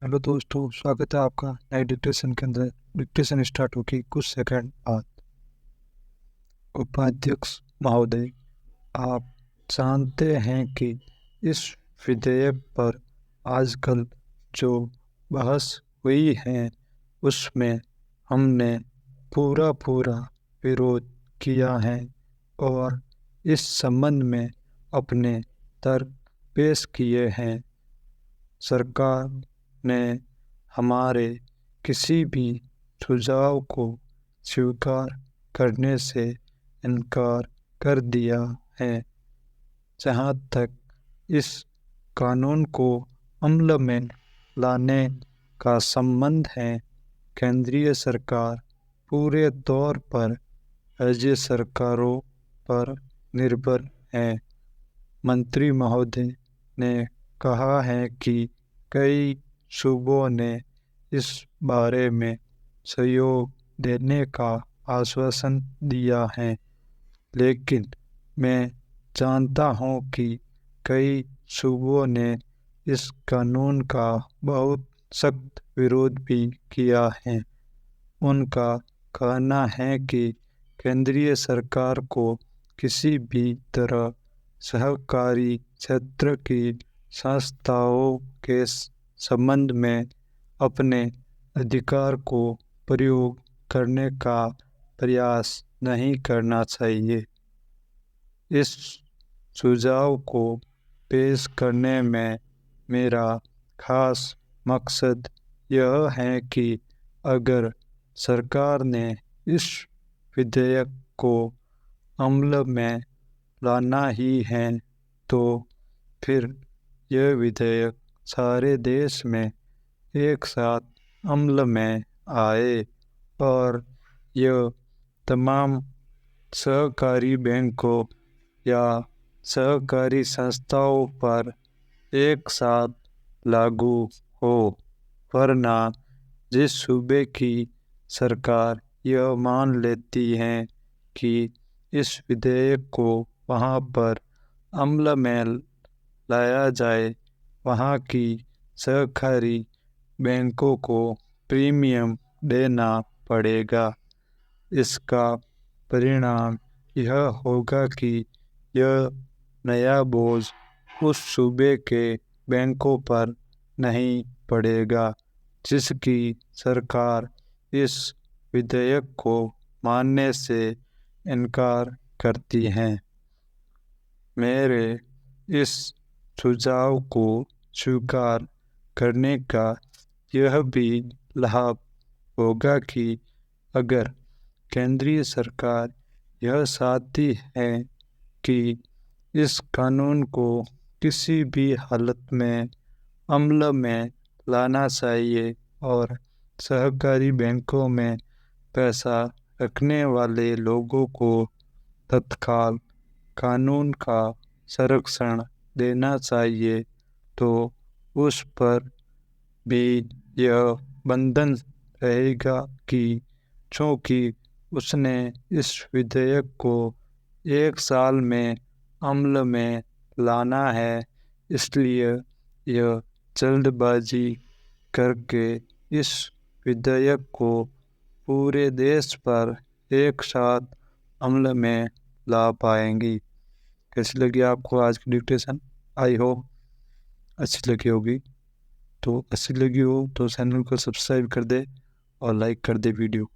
Hello दोस्तों, स्वागत है आपका नए डिक्टेशन के अंदर। डिक्टेशन स्टार्ट होगी कुछ सेकंड बाद। उपाध्यक्ष महोदय, आप जानते हैं कि इस विधेयक पर आजकल जो बहस हुई है उसमें हमने पूरा विरोध किया है और इस संबंध में अपने तर्क पेश किए हैं। सरकार ने हमारे किसी भी सुझाव को स्वीकार करने से इनकार कर दिया है। जहाँ तक इस कानून को अमल में लाने का संबंध है, केंद्रीय सरकार पूरे तौर पर राज्य सरकारों पर निर्भर है। मंत्री महोदय ने कहा है कि कई सूबों ने इस बारे में सहयोग देने का आश्वासन दिया है, लेकिन मैं जानता हूँ कि कई सूबों ने इस कानून का बहुत सख्त विरोध भी किया है। उनका कहना है कि केंद्रीय सरकार को किसी भी तरह सहकारी क्षेत्र की संस्थाओं के संबंध में अपने अधिकार को प्रयोग करने का प्रयास नहीं करना चाहिए। इस सुझाव को पेश करने में मेरा खास मकसद यह है कि अगर सरकार ने इस विधेयक को अमल में लाना ही है तो फिर यह विधेयक सारे देश में एक साथ अमल में आए और यह तमाम सहकारी बैंकों या सहकारी संस्थाओं पर एक साथ लागू हो। वरना जिस सूबे की सरकार यह मान लेती है कि इस विधेयक को वहाँ पर अमल में लाया जाए, वहाँ की सहकारी बैंकों को प्रीमियम देना पड़ेगा। इसका परिणाम यह होगा कि यह नया बोझ उस सूबे के बैंकों पर नहीं पड़ेगा जिसकी सरकार इस विधेयक को मानने से इनकार करती है। मेरे इस सुझाव को स्वीकार करने का यह भी लाभ होगा कि अगर केंद्रीय सरकार यह चाहती है कि इस कानून को किसी भी हालत में अमल में लाना चाहिए और सहकारी बैंकों में पैसा रखने वाले लोगों को तत्काल कानून का संरक्षण देना चाहिए, तो उस पर भी यह बंधन रहेगा कि चूँकि उसने इस विधेयक को एक साल में अमल में लाना है, इसलिए यह जल्दबाजी करके इस विधेयक को पूरे देश पर एक साथ अमल में ला पाएंगी। कैसी लगी आपको आज की डिक्टेशन? आई होप अच्छी लगी होगी। तो अच्छी लगी हो तो चैनल को सब्सक्राइब कर दे और लाइक कर दे वीडियो।